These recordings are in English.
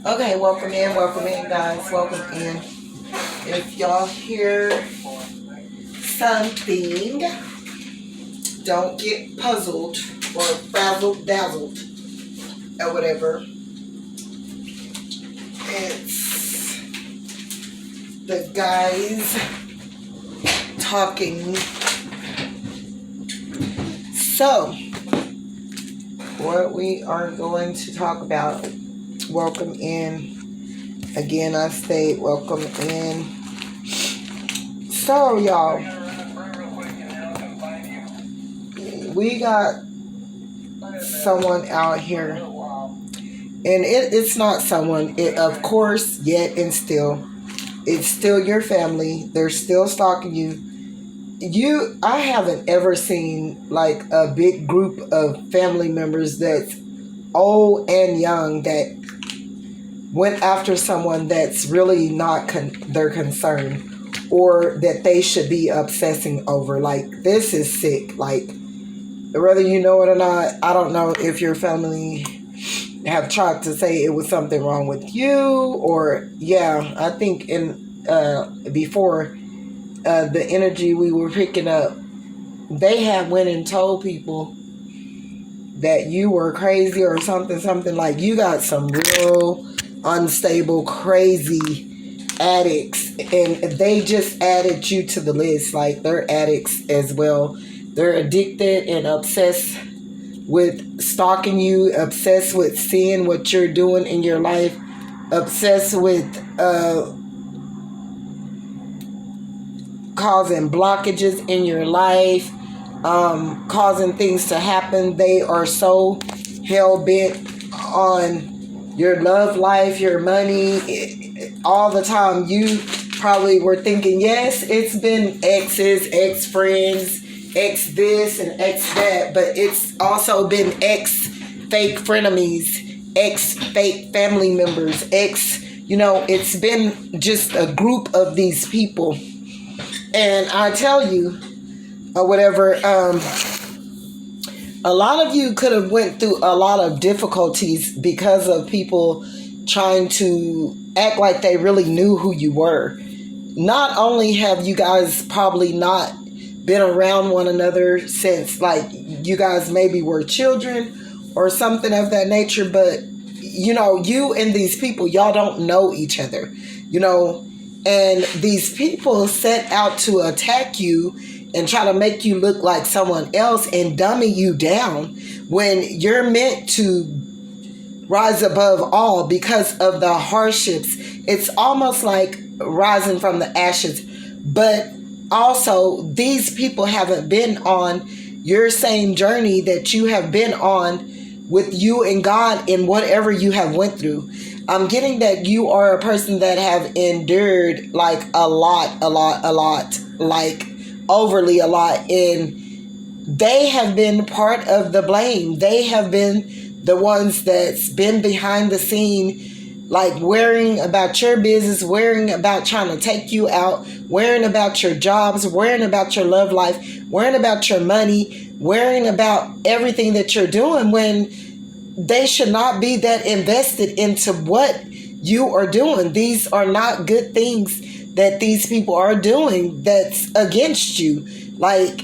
Okay, welcome in, guys. Welcome in. If y'all hear something, don't get puzzled or frazzled, dazzled, or whatever. It's the guys talking. So, what we are going to talk about, welcome in. Again, I state welcome in. So, y'all, we got someone out here, and it's not someone, of course, yet and still, it's still your family. They're still stalking you. I haven't ever seen like a big group of family members that's old and young that went after someone that's really not their concern, or that they should be obsessing over. Like, this is sick. Like, whether you know it or not, I don't know if your family have tried to say it was something wrong with you, or I think in before the energy we were picking up, they had went and told people that you were crazy or something. Like, you got some real unstable, crazy addicts, and they just added you to the list. Like, they're addicts as well. They're addicted and obsessed with stalking you, obsessed with seeing what you're doing in your life, obsessed with causing blockages in your life, causing things to happen. They are so hell bent on your love life, your money, all the time. You probably were thinking, yes, it's been exes, ex-friends, ex this and ex that, but it's also been ex fake frenemies, ex fake family members, it's been just a group of these people. And I tell you, or whatever, a lot of you could have went through a lot of difficulties because of people trying to act like they really knew who you were. Not only have you guys probably not been around one another since, like, you guys maybe were children or something of that nature, but you and these people, y'all don't know each other, and these people set out to attack you and try to make you look like someone else and dummy you down when you're meant to rise above all because of the hardships. It's almost like rising from the ashes. But also, these people haven't been on your same journey that you have been on with you and God in whatever you have went through. I'm getting that you are a person that have endured like a lot, like overly a lot, and they have been part of the blame. They have been the ones that's been behind the scene, like worrying about your business, worrying about trying to take you out, worrying about your jobs, worrying about your love life, worrying about your money, worrying about everything that you're doing, when they should not be that invested into what you are doing. These are not good things that these people are doing that's against you. Like,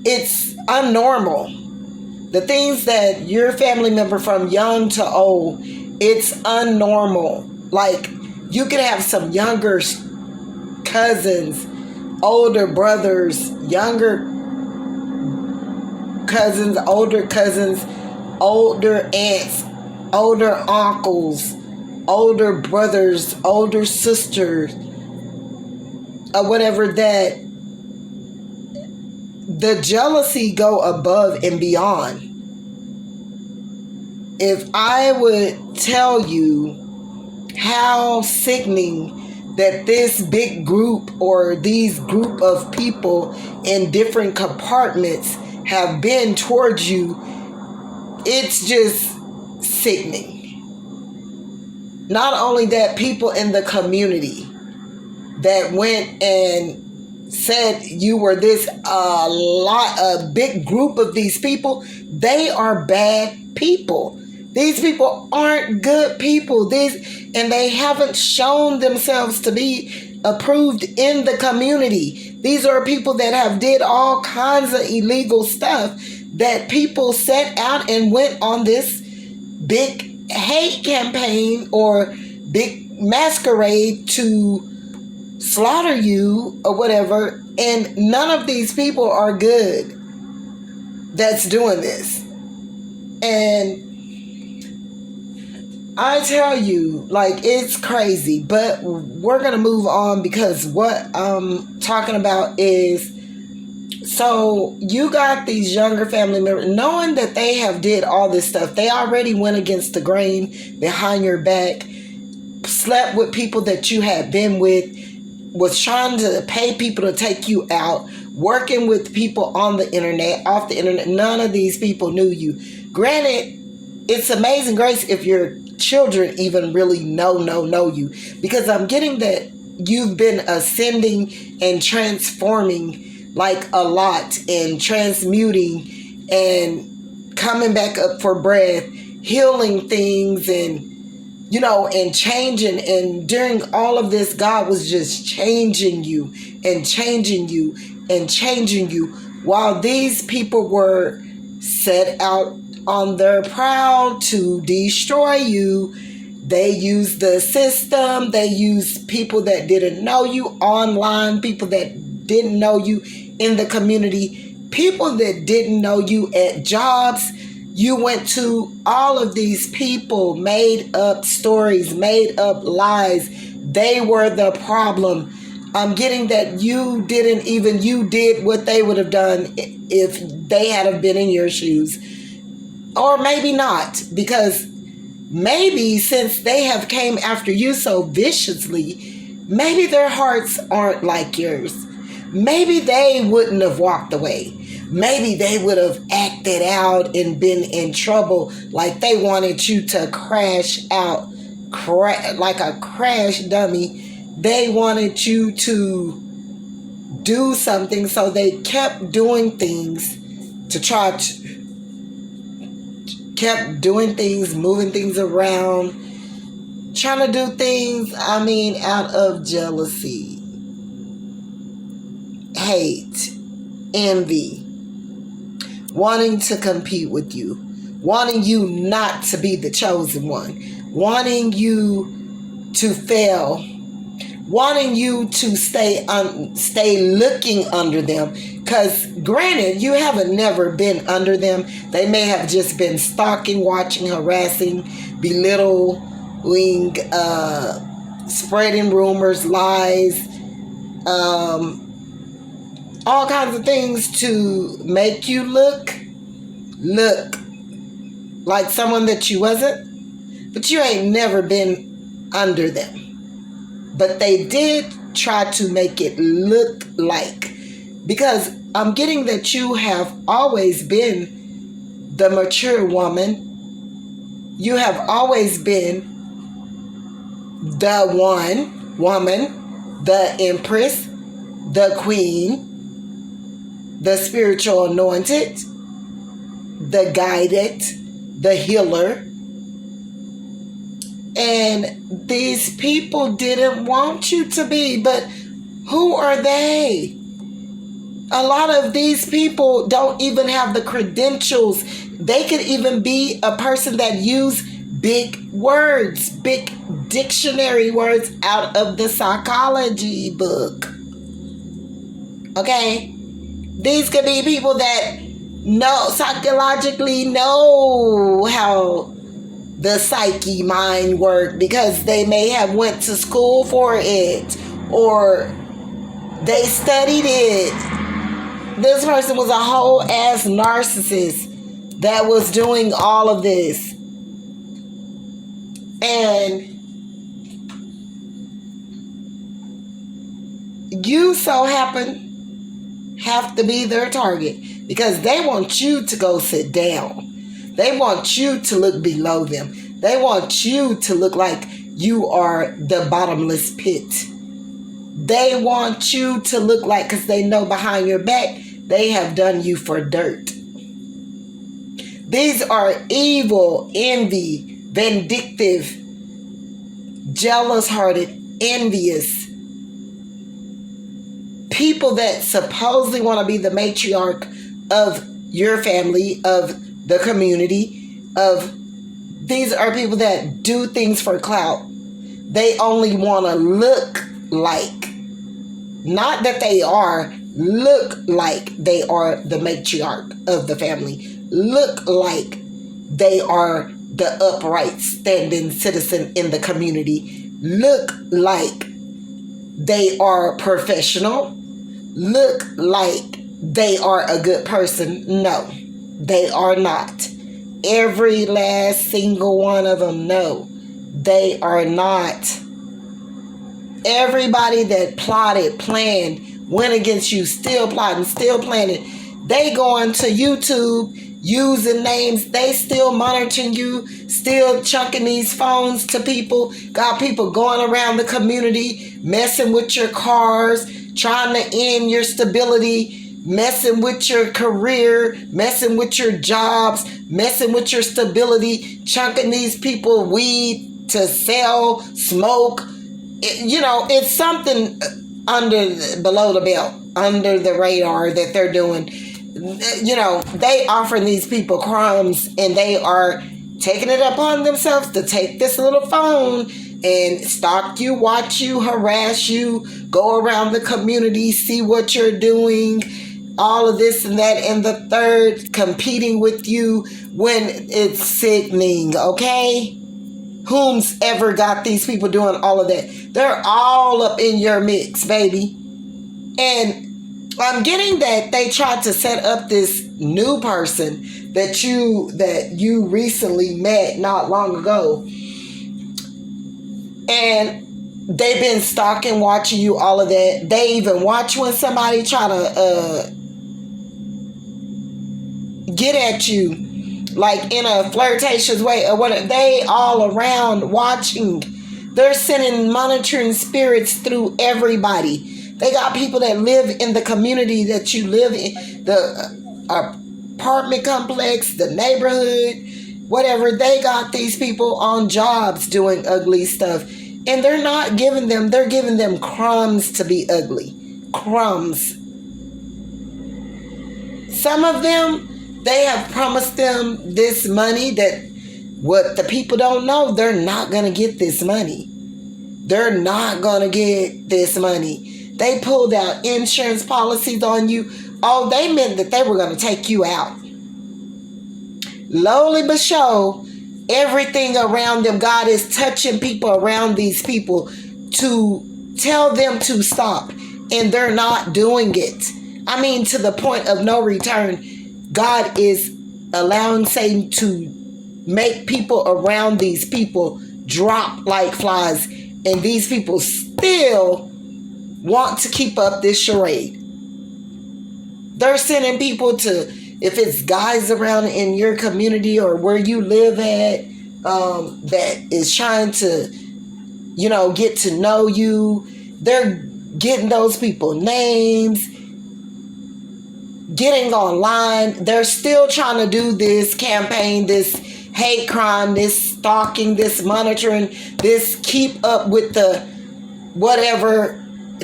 it's unnormal. The things that your family member from young to old, it's unnormal. Like, you could have some younger cousins, older brothers, younger cousins, older aunts, older uncles, older brothers, older sisters, or whatever, that the jealousy go above and beyond. If I would tell you how sickening that this big group or these group of people in different compartments have been towards you, it's just sickening. Not only that, people in the community that went and said you were this, a big group of these people, they are bad people. These people aren't good people. And they haven't shown themselves to be approved in the community. These are people that have did all kinds of illegal stuff that people set out and went on this big hate campaign or big masquerade to slaughter you or whatever. And none of these people are good that's doing this. And I tell you, like, it's crazy, but we're going to move on because what I'm talking about is, so you got these younger family members, knowing that they have did all this stuff. They already went against the grain behind your back, slept with people that you had been with, was trying to pay people to take you out, working with people on the internet, off the internet. None of these people knew you. Granted, it's amazing grace if your children even really know you, because I'm getting that you've been ascending and transforming like a lot, and transmuting and coming back up for breath, healing things, and and changing. And during all of this, God was just changing you and changing you and changing you, while these people were set out on their prowl to destroy you. They used the system. They used people that didn't know you online, people that didn't know you in the community, people that didn't know you at jobs. You went to all of these people, made up stories, made up lies. They were the problem. I'm getting that you did what they would have done if they had have been in your shoes. Or maybe not, because maybe since they have came after you so viciously, maybe their hearts aren't like yours. Maybe they wouldn't have walked away. Maybe they would have acted out and been in trouble, like they wanted you to crash out, like a crash dummy. They wanted you to do something, so they kept doing things to try to, kept doing things, moving things around, trying to do things, out of jealousy, hate, envy, wanting to compete with you, wanting you not to be the chosen one, wanting you to fail, wanting you to stay looking under them. Because granted, you haven't never been under them. They may have just been stalking, watching, harassing, belittling, spreading rumors, lies, all kinds of things to make you look like someone that you wasn't. But you ain't never been under them. But they did try to make it look like, because I'm getting that you have always been the mature woman. You have always been the one woman, the empress, the queen, the spiritual anointed, the guided, the healer. And these people didn't want you to be, but who are they? A lot of these people don't even have the credentials. They could even be a person that use big words, big dictionary words out of the psychology book. Okay? These could be people that psychologically know how the psyche mind work, because they may have went to school for it or they studied it. This person was a whole ass narcissist that was doing all of this. And you so have to be their target, because they want you to go sit down. They want you to look below them. They want you to look like you are the bottomless pit. They want you to look like, because they know behind your back, they have done you for dirt. These are evil, envy, vindictive, jealous-hearted, envious people that supposedly want to be the matriarch of your family, of the community, of these are people that do things for clout. They only want to look like, not that they are, look like they are the matriarch of the family. Look like they are the upright standing citizen in the community. Look like they are professional. Look like they are a good person. No, they are not. Every last single one of them, no, they are not. Everybody that plotted, planned, went against you, still plotting, still planning, they going to YouTube using names, they still monitoring you, still chunking these phones to people, got people going around the community, messing with your cars, trying to end your stability, messing with your career, messing with your jobs, messing with your stability, chunking these people weed to sell, smoke. It's something below the belt, under the radar that they're doing. They offering these people crumbs, and they are taking it upon themselves to take this little phone and stalk you, watch you, harass you, go around the community, see what you're doing, all of this and that and the third, competing with you when it's sickening, okay? Whom's ever got these people doing all of that? They're all up in your mix, baby. And I'm getting that they tried to set up this new person that you recently met not long ago. And they've been stalking, watching you, all of that. They even watch when somebody try to get at you, like in a flirtatious way or whatever. They all around watching. They're sending monitoring spirits through everybody. They got people that live in the community that you live in, the apartment complex, the neighborhood, whatever. They got these people on jobs doing ugly stuff, and they're not giving them, they're giving them crumbs to be ugly. Crumbs. Some of them, they have promised them this money that what the people don't know, they're not going to get this money. They're not going to get this money. They pulled out insurance policies on you. Oh, they meant that they were going to take you out. Lowly but sure, everything around them, God is touching people around these people to tell them to stop. And they're not doing it. I mean, to the point of no return. God is allowing Satan to make people around these people drop like flies, and these people still want to keep up this charade. They're sending people to, if it's guys around in your community or where you live at, that is trying to, get to know you. They're getting those people names, getting online. They're still trying to do this campaign, this hate crime, this stalking, this monitoring, this keep up with the whatever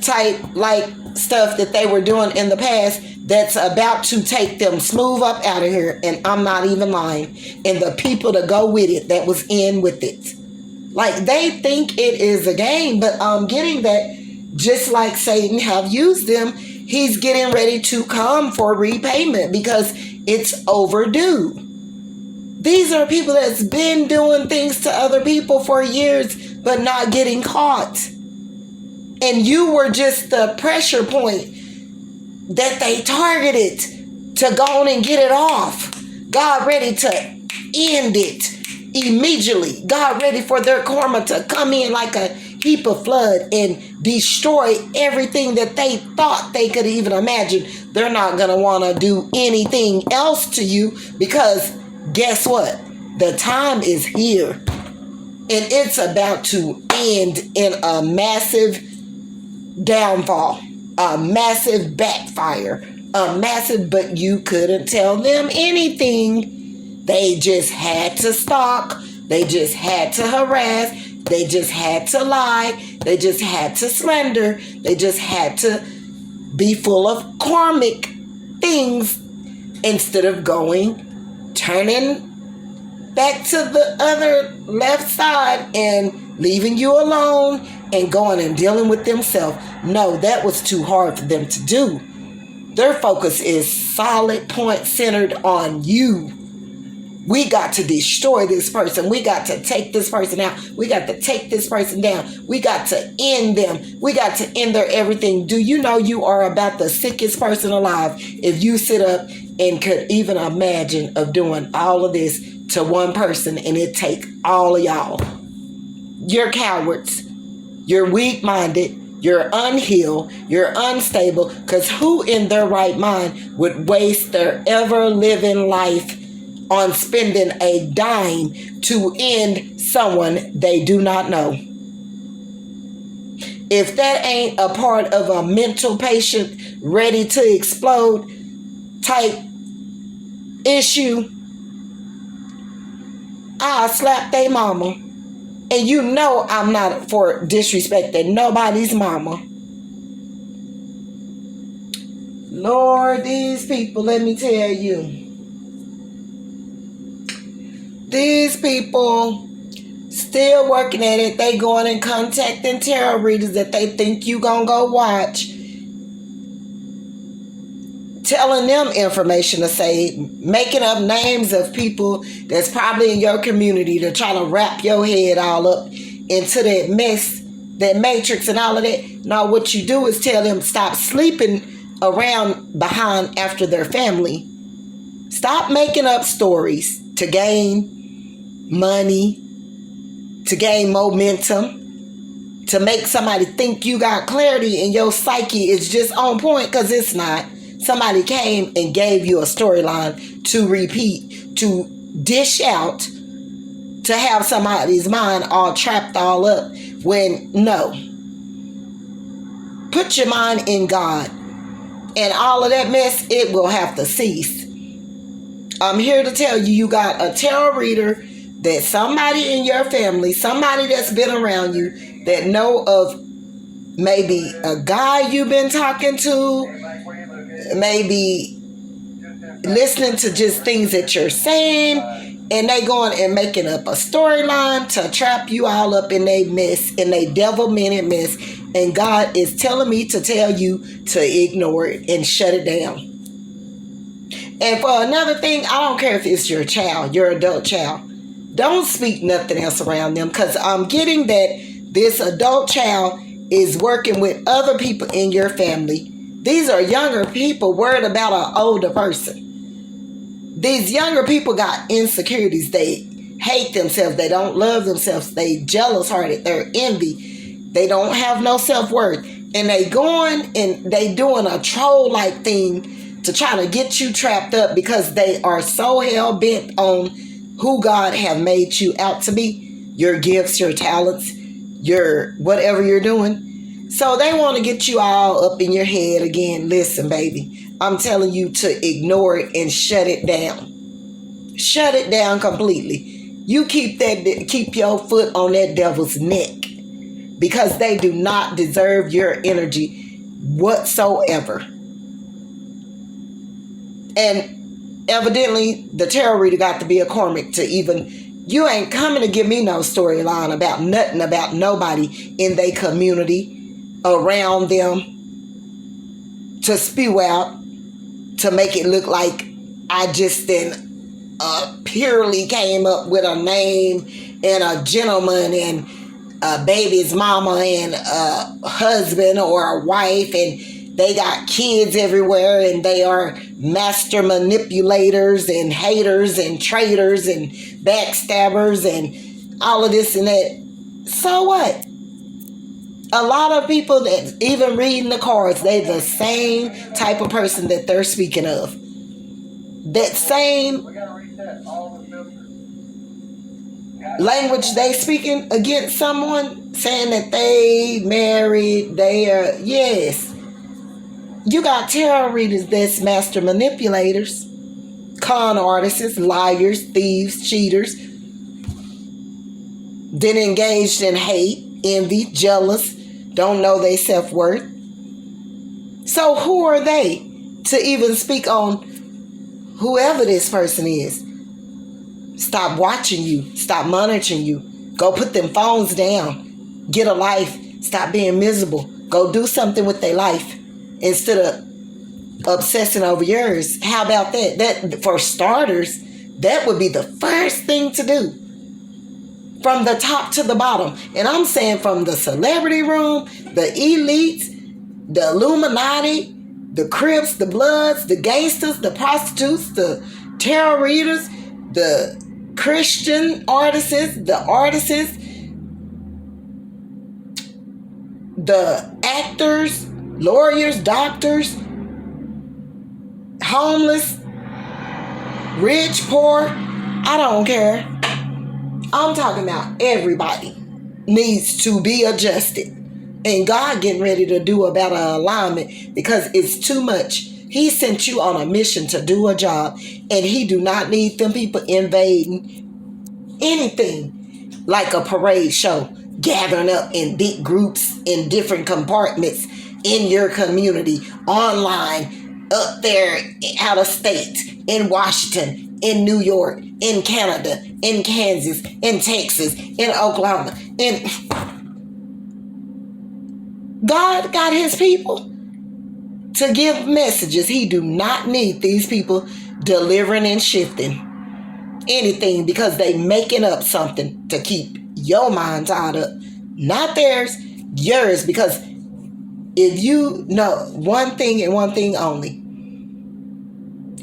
type like stuff that they were doing in the past that's about to take them smooth up out of here. And I'm not even lying. And the people to go with it that was in with it. Like, they think it is a game, but I'm getting that just like Satan have used them, he's getting ready to come for repayment because it's overdue. These are people that's been doing things to other people for years, but not getting caught. And you were just the pressure point that they targeted to go on and get it off. God ready to end it immediately. God ready for their karma to come in like a heap of flood and destroy everything that they thought they could even imagine. They're not going to want to do anything else to you because guess what? The time is here. And it's about to end in a massive downfall, a massive backfire, a massive, but you couldn't tell them anything They just had to stalk. They just had to harass. They just had to lie. They just had to slander. They just had to be full of karmic things instead of turning back to the other left side and leaving you alone and going and dealing with themselves. No, that was too hard for them to do. Their focus is solid point centered on you. We got to destroy this person. We got to take this person out. We got to take this person down. We got to end them. We got to end their everything. Do you know you are about the sickest person alive if you sit up and could even imagine of doing all of this to one person and it take all of y'all? You're cowards. You're weak-minded. You're unhealed. You're unstable. Because who in their right mind would waste their ever-living life on spending a dime to end someone they do not know? If that ain't a part of a mental patient ready to explode type issue, I'll slap they mama. And you know I'm not for disrespecting nobody's mama. Lord, these people, let me tell you. These people still working at it. They going and contacting tarot readers that they think you gonna go watch. Telling them information to say, making up names of people that's probably in your community to try to wrap your head all up into that mess, that matrix and all of that. Now what you do is tell them stop sleeping around behind after their family. Stop making up stories to gain money, to gain momentum, to make somebody think you got clarity and your psyche is just on point, because it's not. Somebody came and gave you a storyline to repeat, to dish out, to have somebody's mind all trapped all up, when no. Put your mind in God and all of that mess, it will have to cease. I'm here to tell you, you got a tarot reader that somebody in your family, somebody that's been around you, that know of maybe a guy you've been talking to, maybe listening to just things that you're saying, and they going and making up a storyline to trap you all up in a mess, in a devil-minute mess. And God is telling me to tell you to ignore it and shut it down. And for another thing, I don't care if it's your child, your adult child. Don't speak nothing else around them, because I'm getting that this adult child is working with other people in your family. These are younger people worried about an older person. These younger people got insecurities. They hate themselves. They don't love themselves. They jealous-hearted. They're envy. They don't have no self-worth. And they going and they doing a troll-like thing to try to get you trapped up, because they are so hell-bent on who God have made you out to be. Your gifts, your talents, your whatever you're doing. So they want to get you all up in your head again. Listen, baby, I'm telling you to ignore it and shut it down. Shut it down completely. You keep your foot on that devil's neck, because they do not deserve your energy whatsoever. And evidently, the tarot reader got to be a karmic to even. You ain't coming to give me no storyline about nothing about nobody in their community, around them, to spew out, to make it look like I just then purely came up with a name and a gentleman and a baby's mama and a husband or a wife, and they got kids everywhere, and they are master manipulators and haters and traitors and backstabbers and all of this and that. So what? A lot of people that even reading the cards, they the same type of person that they're speaking of. That same language they speaking against someone, saying that they married, they are, yes. You got tarot readers that's master manipulators. con artists, liars, thieves, cheaters, then engaged in hate, envy, jealous, don't know their self-worth. So who are they to even speak on whoever this person is? Stop watching you. Stop monitoring you. Go put them phones down. Get a life. Stop being miserable. Go do something with their life instead of obsessing over yours. How about that? That, for starters, that would be the first thing to do. From the top to the bottom. And I'm saying from the celebrity room, the elites, the Illuminati, the Crips, the Bloods, the gangsters, the prostitutes, the tarot readers, the Christian artists, the actors, lawyers, doctors, homeless, rich, poor, I don't care. I'm talking about everybody needs to be adjusted. And God getting ready to do about an alignment because it's too much. He sent you on a mission to do a job, and he do not need them people invading anything like a parade show, gathering up in big groups in different compartments in your community, online, up there, out of state, in Washington, in New York, in Canada, in Kansas, in Texas, in Oklahoma. God got his people to give messages. He do not need these people delivering and shifting anything because they making up something to keep your mind tied up. Not theirs, yours. Because if you know one thing and one thing only,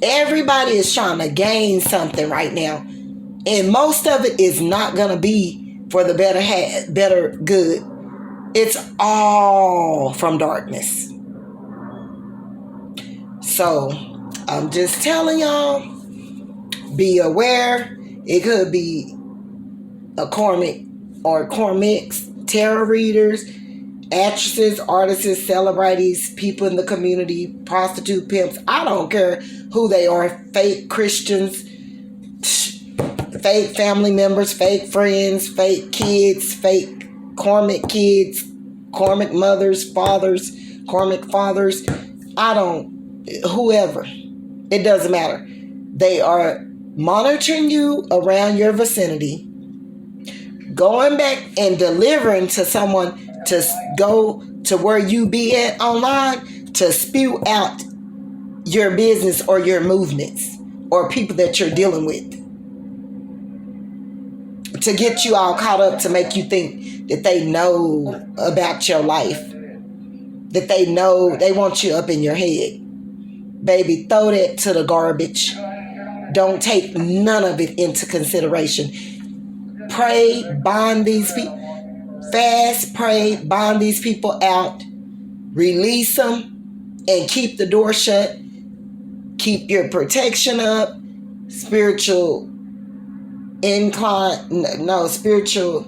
everybody is trying to gain something right now. And most of it is not going to be for the better good. It's all from darkness. So I'm just telling y'all, be aware. It could be a karmic or karmics, tarot readers, actresses, artists, celebrities, people in the community, prostitute pimps. I don't care who they are. Fake Christians, fake family members, fake friends, fake kids, fake karmic kids, karmic mothers, fathers, karmic fathers. Whoever. It doesn't matter. They are monitoring you around your vicinity, going back and delivering to someone to go to where you be at online to spew out your business or your movements or people that you're dealing with, to get you all caught up, to make you think that they know about your life, that they know, they want you up in your head. Baby, throw that to the garbage. Don't take none of it into consideration. Pray, bond these people. Fast, pray, bond these people out. Release them and keep the door shut. Keep your protection up. Spiritual spiritual.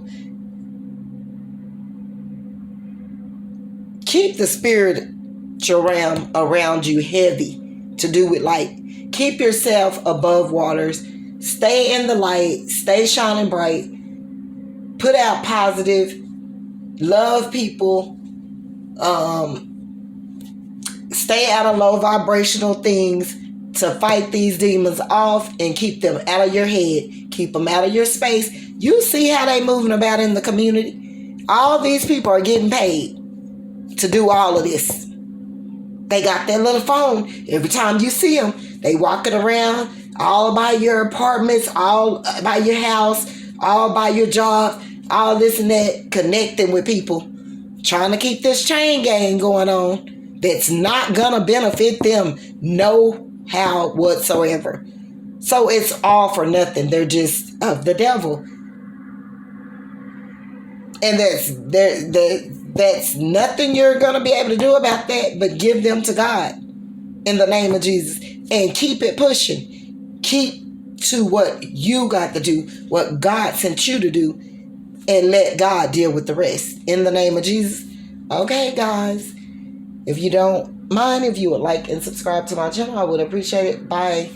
Keep the spiritual realm around you heavy to do with light. Keep yourself above waters. Stay in the light. Stay shining bright. Put out positive. Love people. Stay out of low vibrational things to fight these demons off and keep them out of your head. Keep them out of your space. You see how they moving about in the community? All these people are getting paid to do all of this. They got that little phone. Every time you see them, they walking around all by your apartments, all by your house, all by your job, all this and that, connecting with people, trying to keep this chain gang going on that's not gonna benefit them no how whatsoever. So it's all for nothing. They're just of the devil. And that's nothing you're going to be able to do about that but give them to God in the name of Jesus and keep it pushing. Keep to what you got to do, what God sent you to do, and let God deal with the rest in the name of Jesus. Okay, guys, if you don't mind, if you would like and subscribe to my channel, I would appreciate it. Bye.